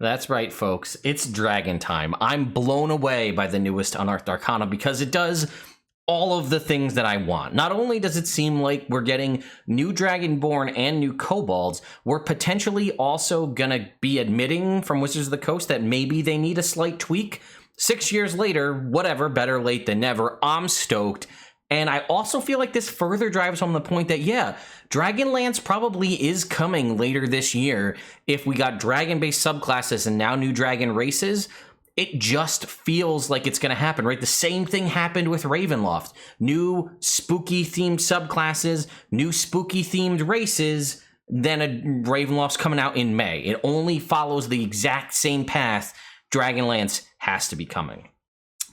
That's right, folks. It's dragon time. I'm blown away by the newest Unearthed Arcana because it does all of the things that I want. Not only does it seem like we're getting new Dragonborn and new Kobolds, we're potentially also going to be admitting from Wizards of the Coast that maybe they need a slight tweak. 6 years later, whatever, better late than never. I'm stoked. And I also feel like this further drives home the point that, yeah, Dragonlance probably is coming later this year. If we got dragon-based subclasses and now new dragon races, it just feels like it's going to happen, right? The same thing happened with Ravenloft. New spooky-themed subclasses, new spooky-themed races, then Ravenloft's coming out in May. It only follows the exact same path. Dragonlance has to be coming.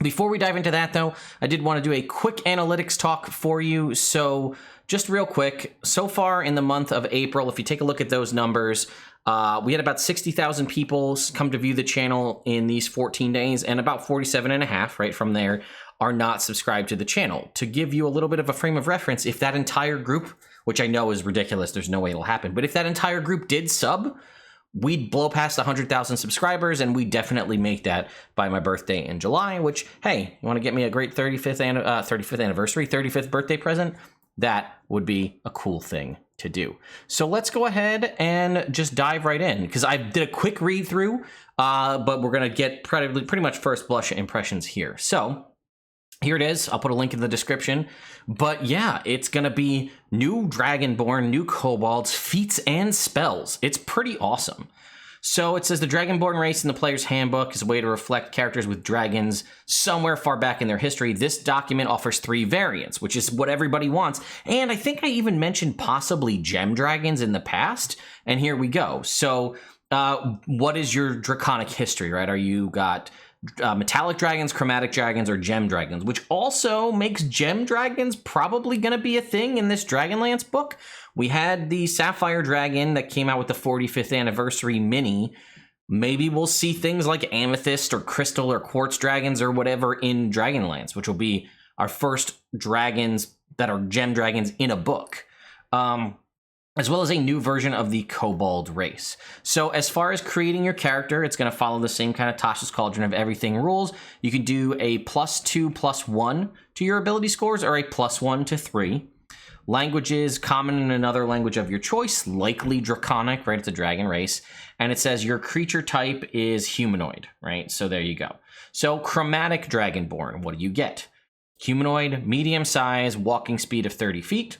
Before we dive into that, though, I did want to do a quick analytics talk for you. So just real quick, so far in the month of April, if you take a look at those numbers, we had about 60,000 people come to view the channel in these 14 days, and about 47 and a half, right from there, are not subscribed to the channel. To give you a little bit of a frame of reference, if that entire group, which I know is ridiculous, there's no way it'll happen, but if that entire group did sub, we'd blow past 100,000 subscribers, and we definitely make that by my birthday in July, which, hey, you want to get me a great 35th birthday present? That would be a cool thing to do. So let's go ahead and just dive right in, because I did a quick read through, but we're going to get pretty much first blush impressions here. So here it is. I'll put a link in the description. But yeah, it's going to be new Dragonborn, new Kobolds, feats, and spells. It's pretty awesome. So it says the Dragonborn race in the player's handbook is a way to reflect characters with dragons somewhere far back in their history. This document offers 3 variants, which is what everybody wants. And I think I even mentioned possibly gem dragons in the past. And here we go. So what is your draconic history, right? Are you got metallic dragons, chromatic dragons, or gem dragons, which also makes gem dragons probably going to be a thing in this Dragonlance book. We had the Sapphire Dragon that came out with the 45th anniversary mini. Maybe we'll see things like amethyst or crystal or quartz dragons or whatever in Dragonlance, which will be our first dragons that are gem dragons in a book. As well as a new version of the Kobold race. So as far as creating your character, it's going to follow the same kind of Tasha's Cauldron of everything rules. You can do a +2/+1 to your ability scores or a +1 to 3. Languages, common in another language of your choice, likely Draconic, right? It's a dragon race. And it says your creature type is humanoid, right? So there you go. So Chromatic Dragonborn, what do you get? Humanoid, medium size, walking speed of 30 feet.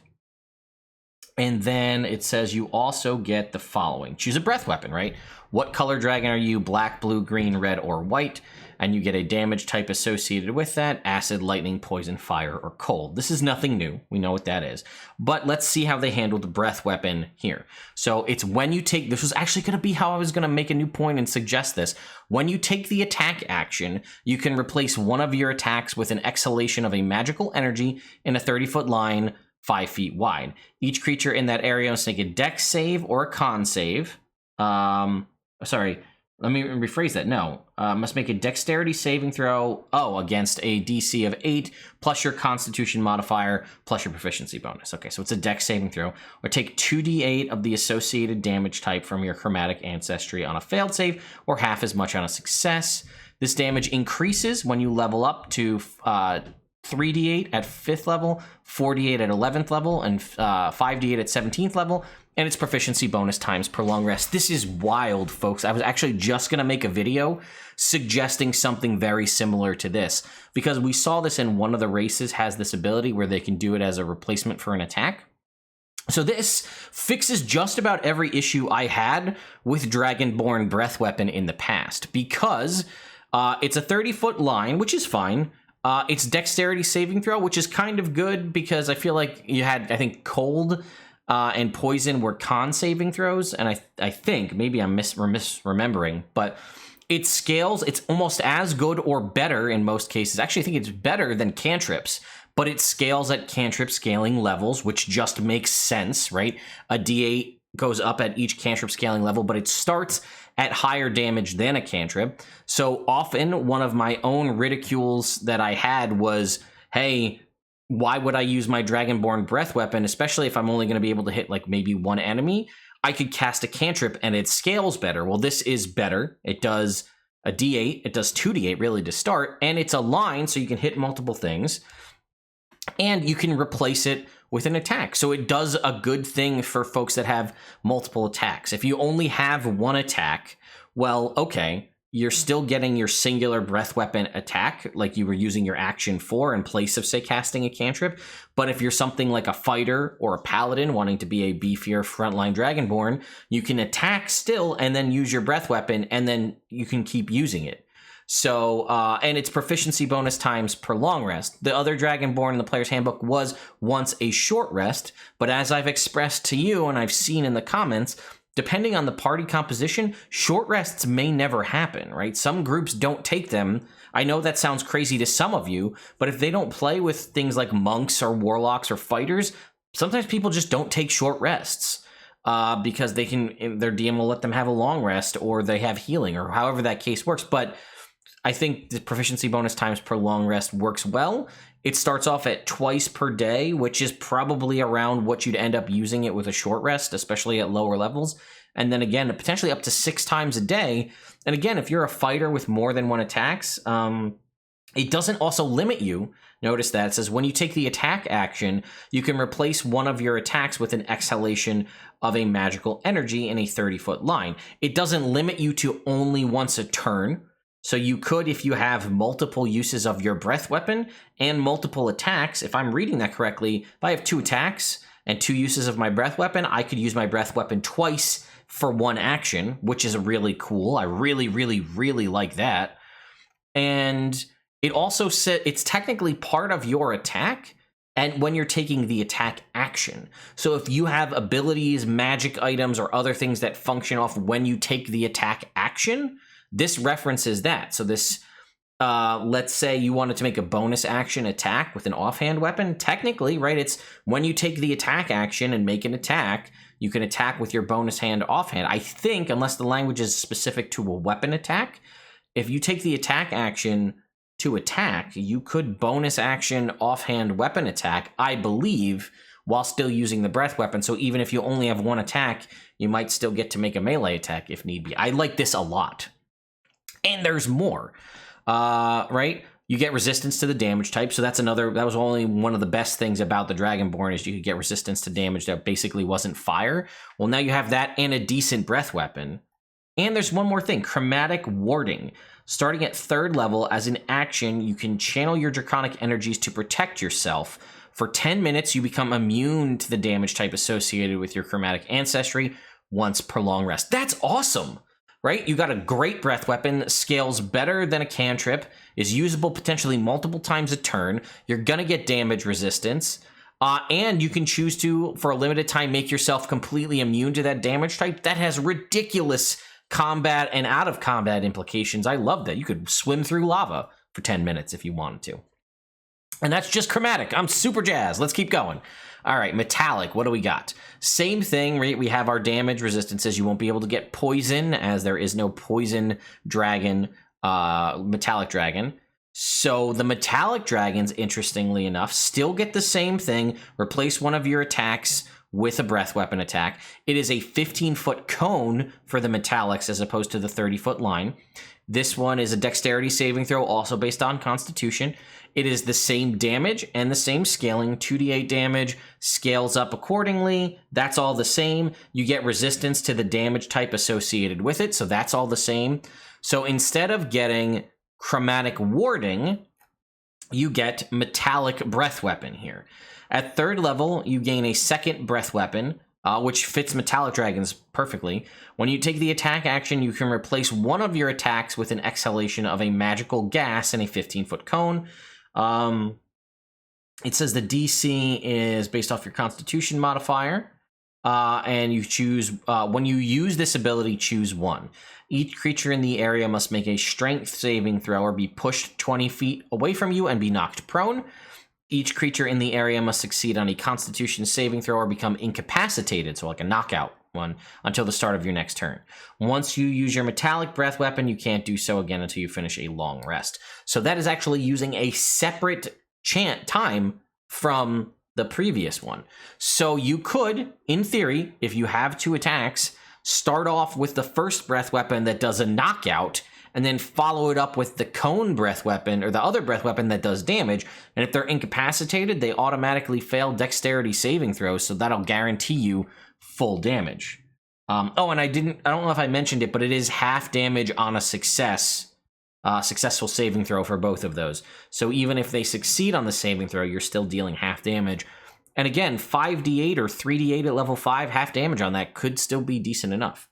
And then it says you also get the following. Choose a breath weapon, right? What color dragon are you? Black, blue, green, red, or white? And you get a damage type associated with that. Acid, lightning, poison, fire, or cold. This is nothing new. We know what that is. But let's see how they handled the breath weapon here. So it's when you take... This was actually going to be how I was going to make a new point and suggest this. When you take the attack action, you can replace one of your attacks with an exhalation of a magical energy in a 30-foot line 5 feet wide. Each creature in that area must make a dex save or a con save. Sorry, let me rephrase that. No, must make a dexterity saving throw, against a DC of 8, plus your constitution modifier, plus your proficiency bonus. Okay, so it's a dex saving throw. Or take 2d8 of the associated damage type from your chromatic ancestry on a failed save, or half as much on a success. This damage increases when you level up to 3d8 at 5th level, 4d8 at 11th level, and 5d8 at 17th level, and its proficiency bonus times per long rest. This is wild, folks. I was actually just going to make a video suggesting something very similar to this, because we saw this in one of the races has this ability where they can do it as a replacement for an attack. So this fixes just about every issue I had with Dragonborn Breath Weapon in the past, because it's a 30-foot line, which is fine. It's dexterity saving throw, which is kind of good because I feel like you had, I think, cold and poison were con saving throws. And I think, maybe I'm misremembering, but it scales. It's almost as good or better in most cases. Actually, I think it's better than cantrips, but it scales at cantrip scaling levels, which just makes sense, right? A D8 goes up at each cantrip scaling level, but it starts at higher damage than a cantrip. So often one of my own ridicules that I had was, hey, why would I use my Dragonborn Breath Weapon, especially if I'm only going to be able to hit like maybe one enemy? I could cast a cantrip and it scales better. Well, this is better. It does a d8. It does 2d8 really to start, and it's a line, so you can hit multiple things, and you can replace it with an attack. So it does a good thing for folks that have multiple attacks. If you only have one attack, well, okay, you're still getting your singular breath weapon attack, like you were using your action for in place of, say, casting a cantrip. But if you're something like a fighter or a paladin wanting to be a beefier frontline Dragonborn, you can attack still and then use your breath weapon, and then you can keep using it. So, and it's proficiency bonus times per long rest. The other Dragonborn in the player's handbook was once a short rest, but as I've expressed to you and I've seen in the comments, depending on the party composition, short rests may never happen, right? Some groups don't take them. I know that sounds crazy to some of you, but if they don't play with things like monks or warlocks or fighters, sometimes people just don't take short rests because their DM will let them have a long rest, or they have healing, or however that case works. But I think the proficiency bonus times per long rest works well. It starts off at twice per day, which is probably around what you'd end up using it with a short rest, especially at lower levels. And then again, potentially up to 6 times a day. And again, if you're a fighter with more than one attacks, it doesn't also limit you. Notice that it says when you take the attack action, you can replace one of your attacks with an exhalation of a magical energy in a 30-foot line. It doesn't limit you to only once a turn. So you could, if you have multiple uses of your breath weapon and multiple attacks, if I'm reading that correctly, if I have 2 attacks and 2 uses of my breath weapon, I could use my breath weapon twice for 1 action, which is really cool. I really, really, really like that. And it also said it's technically part of your attack, and when you're taking the attack action. So if you have abilities, magic items, or other things that function off when you take the attack action, this references that. So this, let's say you wanted to make a bonus action attack with an offhand weapon. Technically, right, it's when you take the attack action and make an attack, you can attack with your bonus hand offhand. I think, unless the language is specific to a weapon attack, if you take the attack action to attack, you could bonus action offhand weapon attack, I believe, while still using the breath weapon. So even if you only have 1 attack, you might still get to make a melee attack if need be. I like this a lot. And there's more, right? You get resistance to the damage type. So that was only one of the best things about the Dragonborn, is you could get resistance to damage that basically wasn't fire. Well, now you have that and a decent breath weapon. And there's one more thing, chromatic warding. Starting at 3rd level, as an action, you can channel your draconic energies to protect yourself. For 10 minutes, you become immune to the damage type associated with your chromatic ancestry once per long rest. That's awesome. Right? You got a great breath weapon, scales better than a cantrip, is usable potentially multiple times a turn. You're going to get damage resistance. And you can choose to, for a limited time, make yourself completely immune to that damage type. That has ridiculous combat and out of combat implications. I love that. You could swim through lava for 10 minutes if you wanted to. And that's just chromatic. I'm super jazzed. Let's keep going. All right, metallic, what do we got? Same thing, right? We have our damage resistances. You won't be able to get poison, as there is no poison dragon, metallic dragon. So the metallic dragons, interestingly enough, still get the same thing. Replace one of your attacks with a breath weapon attack. It is a 15-foot cone for the metallics as opposed to the 30-foot line. This one is a dexterity saving throw, also based on constitution. It is the same damage and the same scaling. 2d8 damage scales up accordingly. That's all the same. You get resistance to the damage type associated with it, so that's all the same. So instead of getting chromatic warding, you get metallic breath weapon here. At 3rd level, you gain a 2nd breath weapon, which fits metallic dragons perfectly. When you take the attack action, you can replace one of your attacks with an exhalation of a magical gas in a 15-foot cone. It says the DC is based off your Constitution modifier, and you choose, when you use this ability, choose 1. Each creature in the area must make a strength saving throw or be pushed 20 feet away from you and be knocked prone. Each creature in the area must succeed on a Constitution saving throw or become incapacitated, so like a knockout one, until the start of your next turn. Once you use your metallic breath weapon, you can't do so again until you finish a long rest. So that is actually using a separate time from the previous one. So you could, in theory, if you have 2 attacks, start off with the first breath weapon that does a knockout, and then follow it up with the cone breath weapon, or the other breath weapon that does damage. And if they're incapacitated, they automatically fail dexterity saving throws, so that'll guarantee you full damage. Oh, and I don't know if I mentioned it, but it is half damage on a successful saving throw for both of those. So even if they succeed on the saving throw, you're still dealing half damage. And again, 5d8 or 3d8 at level 5, half damage on that could still be decent enough.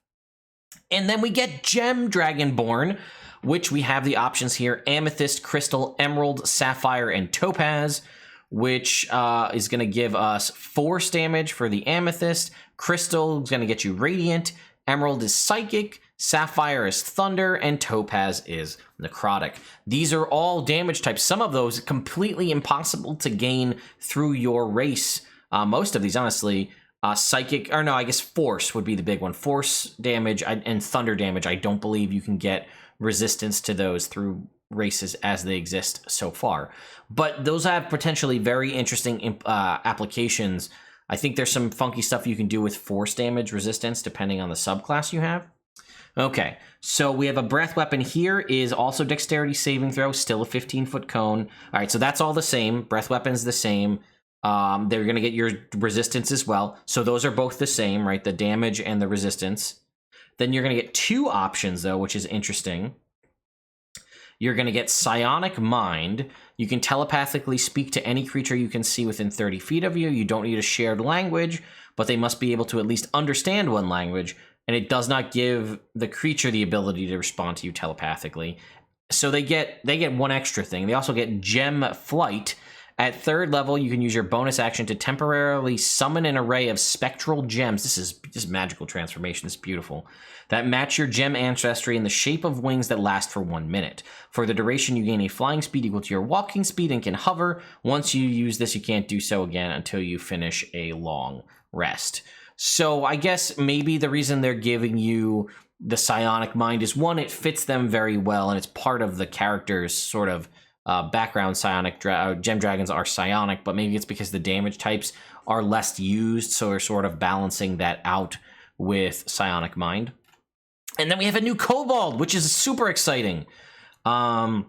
And then we get Gem Dragonborn, which we have the options here: Amethyst, Crystal, Emerald, Sapphire, and Topaz, which is going to give us force damage for the Amethyst. Crystal is going to get you Radiant. Emerald is Psychic. Sapphire is Thunder. And Topaz is Necrotic. These are all damage types. Some of those completely impossible to gain through your race. Most of these, honestly. Psychic, or no, I guess Force would be the big one. Force damage and Thunder damage. I don't believe you can get resistance to those through races as they exist so far. But those have potentially very interesting applications. I think there's some funky stuff you can do with force damage resistance depending on the subclass you have. Okay, so we have a breath weapon here, is also dexterity saving throw, still a 15-foot cone. All right, so that's all the same. Breath weapon's the same. They're going to get your resistance as well. So those are both the same, right? The damage and the resistance. Then you're going to get 2 options, though, which is interesting. You're going to get Psionic Mind. You can telepathically speak to any creature you can see within 30 feet of you. You don't need a shared language, but they must be able to at least understand one language. And it does not give the creature the ability to respond to you telepathically. So they get 1 extra thing. They also get Gem Flight. At 3rd level, you can use your bonus action to temporarily summon an array of spectral gems. This is magical transformation. This is beautiful. That match your gem ancestry in the shape of wings that last for 1 minute. For the duration, you gain a flying speed equal to your walking speed and can hover. Once you use this, you can't do so again until you finish a long rest. So I guess maybe the reason they're giving you the Psionic Mind is, 1, it fits them very well, and it's part of the character's sort of background. Gem dragons are psionic, but maybe it's because the damage types are less used, so they're sort of balancing that out with Psionic Mind. And then we have a new Kobold, which is super exciting. All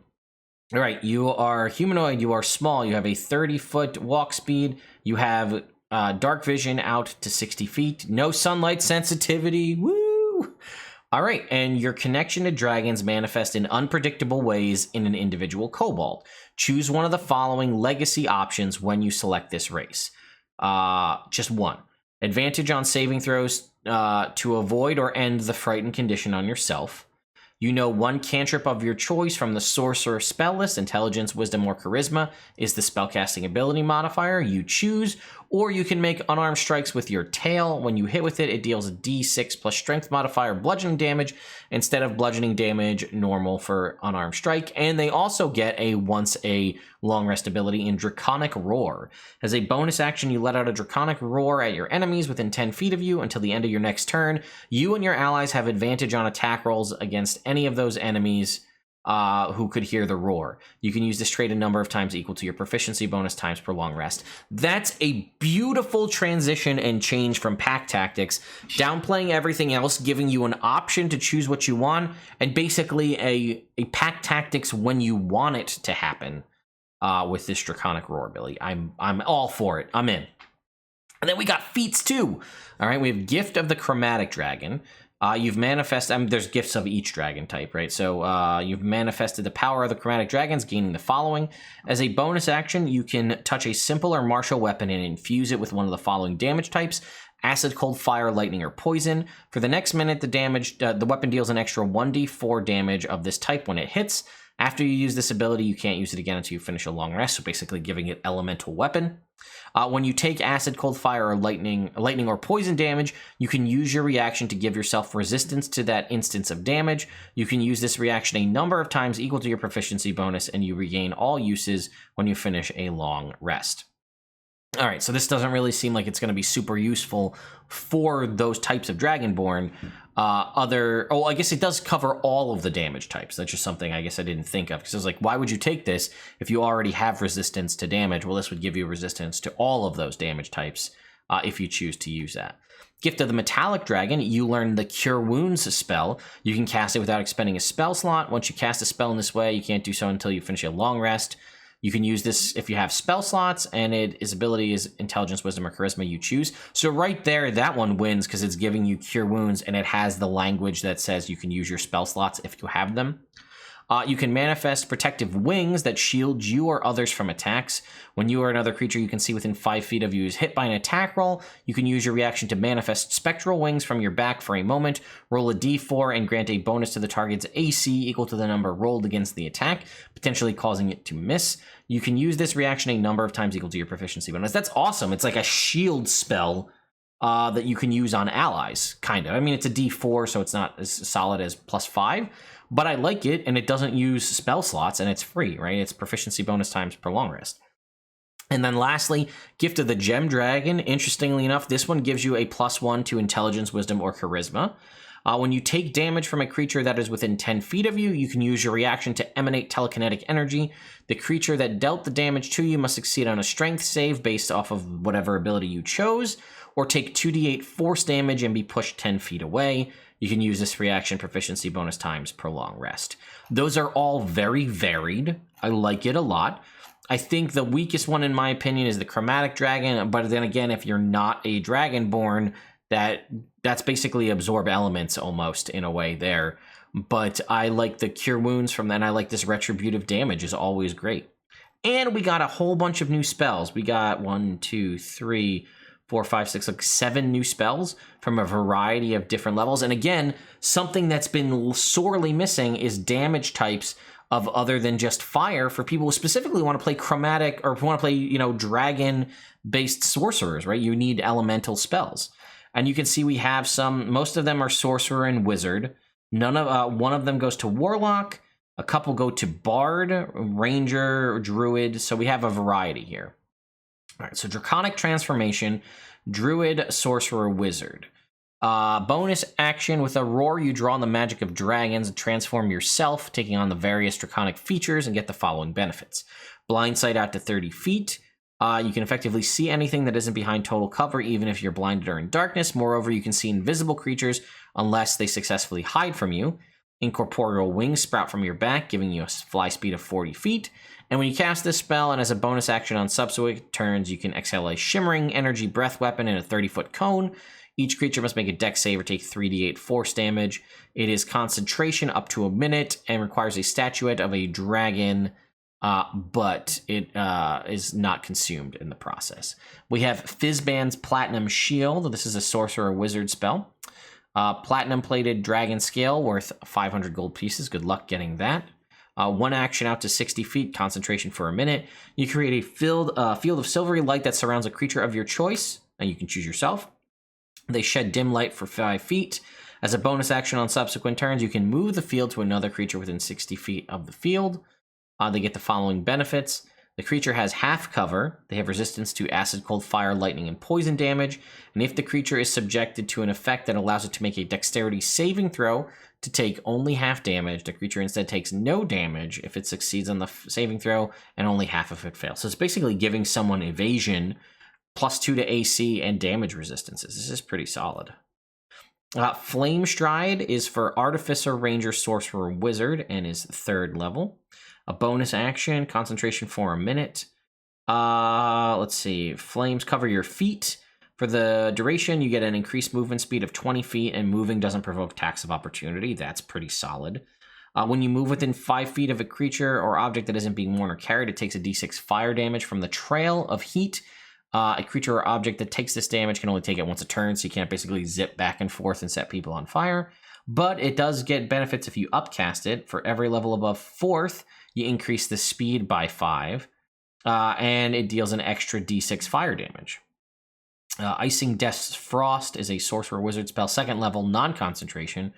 right, you are humanoid, you are small, you have a 30-foot walk speed, you have dark vision out to 60 feet, no sunlight sensitivity, woo! All right, and your connection to dragons manifest in unpredictable ways in an individual kobold. Choose one of the following legacy options when you select this race. Just 1. Advantage on saving throws to avoid or end the frightened condition on yourself. You know 1 cantrip of your choice from the sorcerer spell list. Intelligence, Wisdom, or Charisma is the spellcasting ability modifier you choose. Or you can make unarmed strikes with your tail. When you hit with it, it deals a d6 plus strength modifier bludgeoning damage instead of bludgeoning damage normal for unarmed strike. And they also get a once a long rest ability in Draconic Roar. As a bonus action, you let out a Draconic Roar at your enemies within 10 feet of you until the end of your next turn. You and your allies have advantage on attack rolls against any of those enemies who could hear the roar. You can use this trait a number of times equal to your proficiency bonus times per long rest. That's a beautiful transition and change from pack tactics, downplaying everything else, giving you an option to choose what you want, and basically a pack tactics when you want it to happen with this Draconic Roar ability. I'm all for it. I'm in. And then we got feats too. All right, we have Gift of the Chromatic Dragon. You've manifested, there's gifts of each dragon type, right? So you've manifested the power of the chromatic dragons, gaining the following. As a bonus action, you can touch a simple or martial weapon and infuse it with one of the following damage types: acid, cold, fire, lightning, or poison. For the next minute, the weapon deals an extra 1d4 damage of this type when it hits. After you use this ability, you can't use it again until you finish a long rest, so basically giving it elemental weapon. When you take acid, cold, fire, or lightning or poison damage, you can use your reaction to give yourself resistance to that instance of damage. You can use this reaction a number of times equal to your proficiency bonus, and you regain all uses when you finish a long rest. All right, so this doesn't really seem like it's going to be super useful for those types of Dragonborn. I guess it does cover all of the damage types. That's just something I guess I didn't think of, because I was like, why would you take this if you already have resistance to damage? Well, this would give you resistance to all of those damage types if you choose to use that. Gift of the Metallic Dragon, you learn the Cure Wounds spell. You can cast it without expending a spell slot. Once you cast a spell in this way, you can't do so until you finish a long rest. You can use this if you have spell slots, and its ability is Intelligence, Wisdom, or Charisma, you choose. So right there, that one wins because it's giving you Cure Wounds, and it has the language that says you can use your spell slots if you have them. You can manifest protective wings that shield you or others from attacks. When you or another creature you can see within 5 feet of you is hit by an attack roll, you can use your reaction to manifest spectral wings from your back for a moment, roll a d4, and grant a bonus to the target's AC equal to the number rolled against the attack, potentially causing it to miss. You can use this reaction a number of times equal to your proficiency bonus. That's awesome. It's like a shield spell that you can use on allies, kind of. I mean, it's a d4, so it's not as solid as +5, but I like it, and it doesn't use spell slots, and it's free, right? It's proficiency bonus times per long rest. And then lastly, Gift of the Gem Dragon. Interestingly enough, this one gives you a +1 to Intelligence, Wisdom, or Charisma. When you take damage from a creature that is within 10 feet of you, you can use your reaction to emanate telekinetic energy. The creature that dealt the damage to you must succeed on a strength save based off of whatever ability you chose, or take 2d8 force damage and be pushed 10 feet away. You can use this reaction proficiency bonus times per long rest. Those are all very varied. I like it a lot. I think the weakest one, in my opinion, is the Chromatic Dragon, but then again, if you're not a Dragonborn, that's basically absorb elements almost in a way there. But I like the Cure Wounds from that, and I like this retributive damage is always great. And we got a whole bunch of new spells. We got 1, 2, 3, 4, 5, 6, like 7 new spells from a variety of different levels. And again, something that's been sorely missing is damage types of other than just fire for people who specifically want to play chromatic or want to play, dragon-based sorcerers, right? You need elemental spells. And you can see we have most of them are sorcerer and wizard. One of them goes to warlock. A couple go to bard, ranger, druid. So we have a variety here. All right, so Draconic Transformation, Druid, Sorcerer, Wizard. Bonus action, with a roar, you draw on the magic of dragons and transform yourself, taking on the various draconic features and get the following benefits. Blind sight out to 30 feet. You can effectively see anything that isn't behind total cover, even if you're blinded or in darkness. Moreover, you can see invisible creatures unless they successfully hide from you. Incorporeal wings sprout from your back, giving you a fly speed of 40 feet. And when you cast this spell, and as a bonus action on subsequent turns, you can exhale a shimmering energy breath weapon in a 30-foot cone. Each creature must make a dex save or take 3d8 force damage. It is concentration up to a minute and requires a statuette of a dragon, but it is not consumed in the process. We have Fizzband's Platinum Shield. This is a sorcerer wizard spell. Platinum-plated dragon scale worth 500 gold pieces. Good luck getting that. One action out to 60 feet, concentration for a minute. You create a field of silvery light that surrounds a creature of your choice, and you can choose yourself. They shed dim light for 5 feet. As a bonus action on subsequent turns, you can move the field to another creature within 60 feet of the field. They get the following benefits. The creature has half cover. They have resistance to acid, cold, fire, lightning, and poison damage. And if the creature is subjected to an effect that allows it to make a dexterity saving throw to take only half damage, the creature instead takes no damage if it succeeds on the saving throw and only half if it fails. So it's basically giving someone evasion, +2 to AC, and damage resistances. This is pretty solid. Flame Stride is for Artificer, Ranger, Sorcerer, Wizard, and is 3rd level. A bonus action, concentration for a minute. Let's see. Flames cover your feet. For the duration, you get an increased movement speed of 20 feet, and moving doesn't provoke attacks of opportunity. That's pretty solid. When you move within 5 feet of a creature or object that isn't being worn or carried, it takes a d6 fire damage from the trail of heat. A creature or object that takes this damage can only take it once a turn, so you can't basically zip back and forth and set people on fire. But it does get benefits if you upcast it. For every level above 4th, you increase the speed by 5, and it deals an extra d6 fire damage. Icing Death's Frost is a sorcerer wizard spell, 2nd level, non-concentration,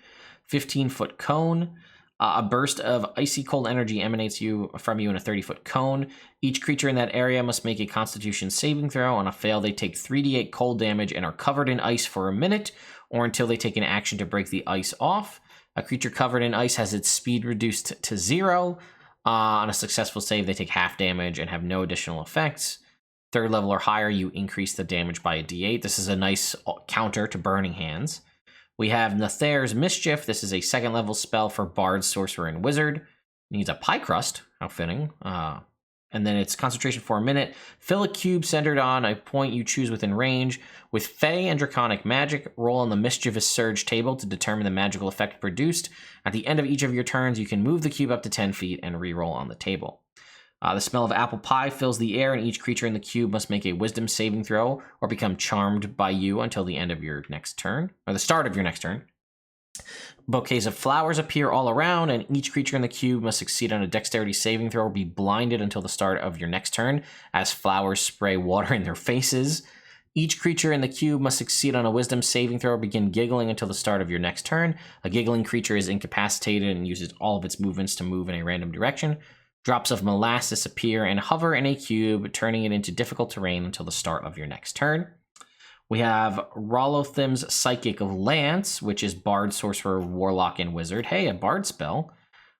15-foot cone. A burst of icy cold energy emanates from you in a 30-foot cone. Each creature in that area must make a Constitution saving throw. On a fail, they take 3d8 cold damage and are covered in ice for a minute, or until they take an action to break the ice off. A creature covered in ice has its speed reduced to 0. On a successful save, they take half damage and have no additional effects. 3rd level or higher, you increase the damage by a d8. This is a nice counter to Burning Hands. We have Nathair's Mischief. This is a 2nd level spell for Bard, Sorcerer, and Wizard. It needs a pie crust. How fitting. And then it's concentration for a minute. Fill a cube centered on a point you choose within range. With Fey and Draconic magic, roll on the Mischievous Surge table to determine the magical effect produced. At the end of each of your turns, you can move the cube up to 10 feet and re-roll on the table. The smell of apple pie fills the air, and each creature in the cube must make a wisdom saving throw or become charmed by you until the end of your next turn, or the start of your next turn. Bouquets of flowers appear all around, and each creature in the cube must succeed on a dexterity saving throw or be blinded until the start of your next turn, as flowers spray water in their faces. Each creature in the cube must succeed on a wisdom saving throw or begin giggling until the start of your next turn. A giggling creature is incapacitated and uses all of its movements to move in a random direction. Drops of molasses appear and hover in a cube, turning it into difficult terrain until the start of your next turn. We have Rolothim's Psychic Lance, which is Bard, Sorcerer, Warlock, and Wizard. Hey, a Bard spell.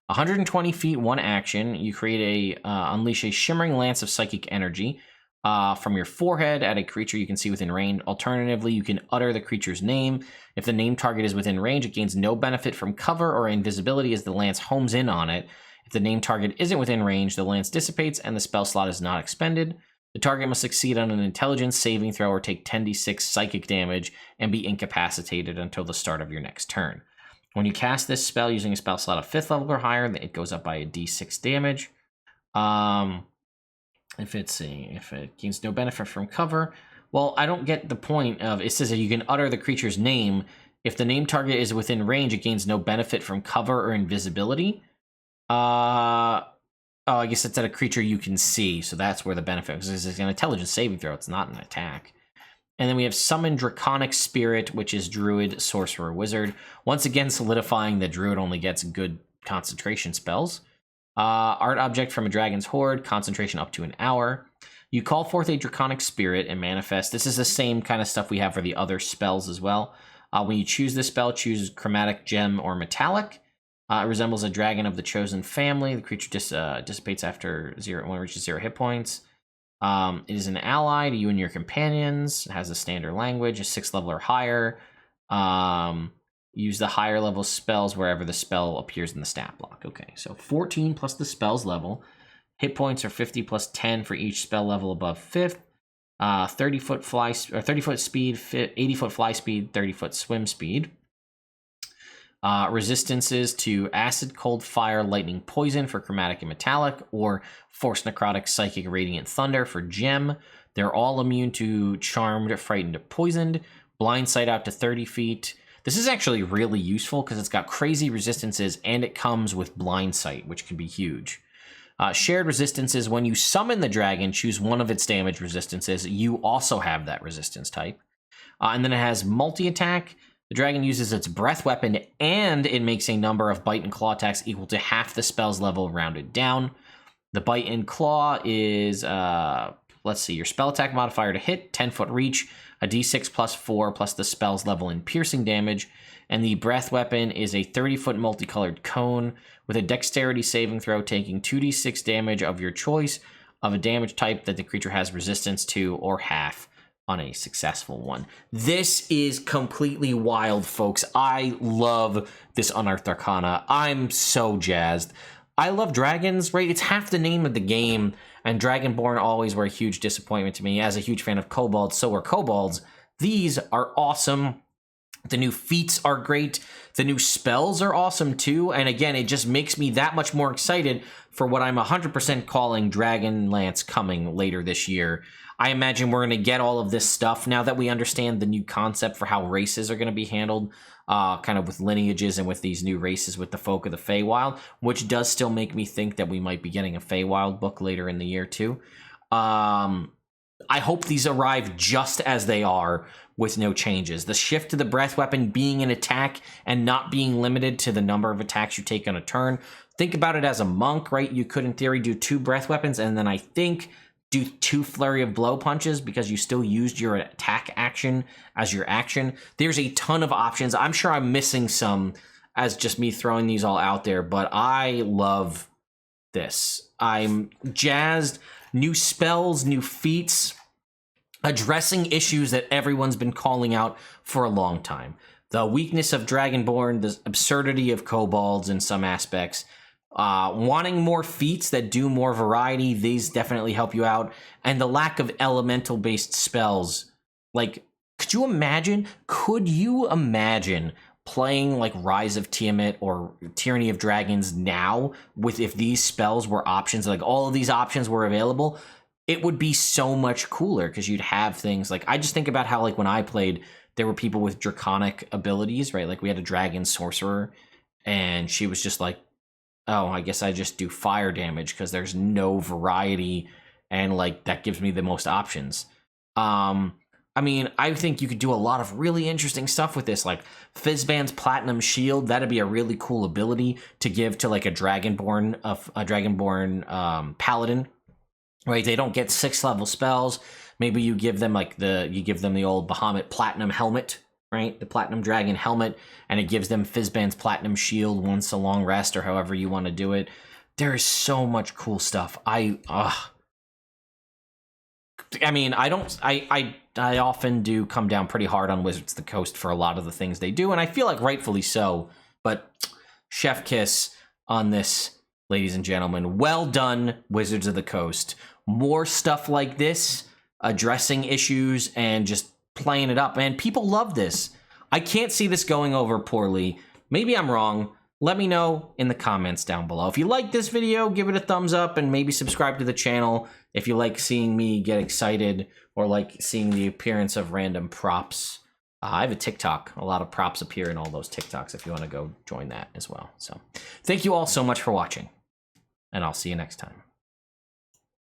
120 feet, 1 action. You create unleash a shimmering lance of psychic energy from your forehead at a creature you can see within range. Alternatively, you can utter the creature's name. If the named target is within range, it gains no benefit from cover or invisibility as the lance homes in on it. If the named target isn't within range, the lance dissipates and the spell slot is not expended. The target must succeed on an intelligence saving throw or take 10d6 psychic damage and be incapacitated until the start of your next turn. When you cast this spell using a spell slot of 5th level or higher, it goes up by a d6 damage. If it gains no benefit from cover, well, I don't get the point of it says that you can utter the creature's name. If the named target is within range, it gains no benefit from cover or invisibility. I guess it's at a creature you can see, so that's where the benefit is. It's an intelligence saving throw. It's not an attack. And then we have Summon Draconic Spirit, which is Druid, Sorcerer, Wizard. Once again, solidifying that Druid only gets good concentration spells. Art object from a dragon's horde, concentration up to an hour. You call forth a Draconic Spirit and manifest. This is the same kind of stuff we have for the other spells as well. When you choose this spell, choose Chromatic, Gem, or Metallic. It resembles a dragon of the chosen family. The creature dissipates after when it reaches 0 hit points. It is an ally to you and your companions. It has a standard language, a 6th level or higher. Use the higher level spells wherever the spell appears in the stat block. Okay, so 14 plus the spell's level. Hit points are 50 plus 10 for each spell level above 5th. 30-foot fly or 30-foot speed, 80-foot fly speed, 30-foot swim speed. Resistances to acid, cold, fire, lightning, poison for Chromatic and Metallic, or Force, Necrotic, Psychic, Radiant, Thunder for Gem. They're all immune to Charmed, Frightened, Poisoned. Blind Sight out to 30 feet. This is actually really useful because it's got crazy resistances and it comes with Blind Sight, which can be huge. Shared resistances, when you summon the dragon, choose one of its damage resistances. You also have that resistance type. And then it has multi-attack. The dragon uses its breath weapon, and it makes a number of bite and claw attacks equal to half the spell's level rounded down. The bite and claw is, your spell attack modifier to hit, 10-foot reach, a d6 plus 4 plus the spell's level in piercing damage. And the breath weapon is a 30-foot multicolored cone with a dexterity saving throw taking 2d6 damage of your choice of a damage type that the creature has resistance to, or half on a successful one. This is completely wild, folks. I love this Unearthed Arcana. I'm so jazzed. I love dragons, right? It's half the name of the game, and Dragonborn always were a huge disappointment to me. As a huge fan of Kobold, so are Kobolds. These are awesome. The new feats are great. The new spells are awesome too. And again, it just makes me that much more excited for what I'm 100% calling Dragonlance coming later this year. I imagine we're going to get all of this stuff now that we understand the new concept for how races are going to be handled, kind of with lineages and with these new races with the folk of the Feywild, which does still make me think that we might be getting a Feywild book later in the year too. I hope these arrive just as they are with no changes. The shift to the breath weapon being an attack and not being limited to the number of attacks you take on a turn. Think about it as a monk, right? You could, in theory, do 2 breath weapons and then I think do 2 flurry of blow punches because you still used your attack action as your action. There's a ton of options. I'm sure I'm missing some as just me throwing these all out there, but I love this. I'm jazzed. New spells, new feats, addressing issues that everyone's been calling out for a long time. The weakness of Dragonborn, the absurdity of kobolds in some aspects, wanting more feats that do more variety, these definitely help you out, and the lack of elemental-based spells. Like, could you imagine playing like Rise of Tiamat or Tyranny of Dragons now with if these spells were options, like all of these options were available? It would be so much cooler because you'd have things like, I just think about how like when I played, there were people with draconic abilities, right? Like we had a dragon sorcerer and she was just like, oh, I guess I just do fire damage because there's no variety and like that gives me the most options. I mean, I think you could do a lot of really interesting stuff with this, like Fizban's Platinum Shield. That'd be a really cool ability to give to like a Dragonborn Paladin, right? They don't get 6th level spells. Maybe you give them like the old Bahamut Platinum Helmet, right? The Platinum Dragon Helmet, and it gives them Fizban's Platinum Shield once a long rest or however you want to do it. There is so much cool stuff. I mean, I often do come down pretty hard on Wizards of the Coast for a lot of the things they do, and I feel like rightfully so, but chef kiss on this, ladies and gentlemen. Well done, Wizards of the Coast. More stuff like this, addressing issues and just playing it up. Man, people love this. I can't see this going over poorly. Maybe I'm wrong. Let me know in the comments down below. If you like this video, give it a thumbs up and maybe subscribe to the channel if you like seeing me get excited or like seeing the appearance of random props. I have a TikTok. A lot of props appear in all those TikToks if you want to go join that as well. So thank you all so much for watching, and I'll see you next time.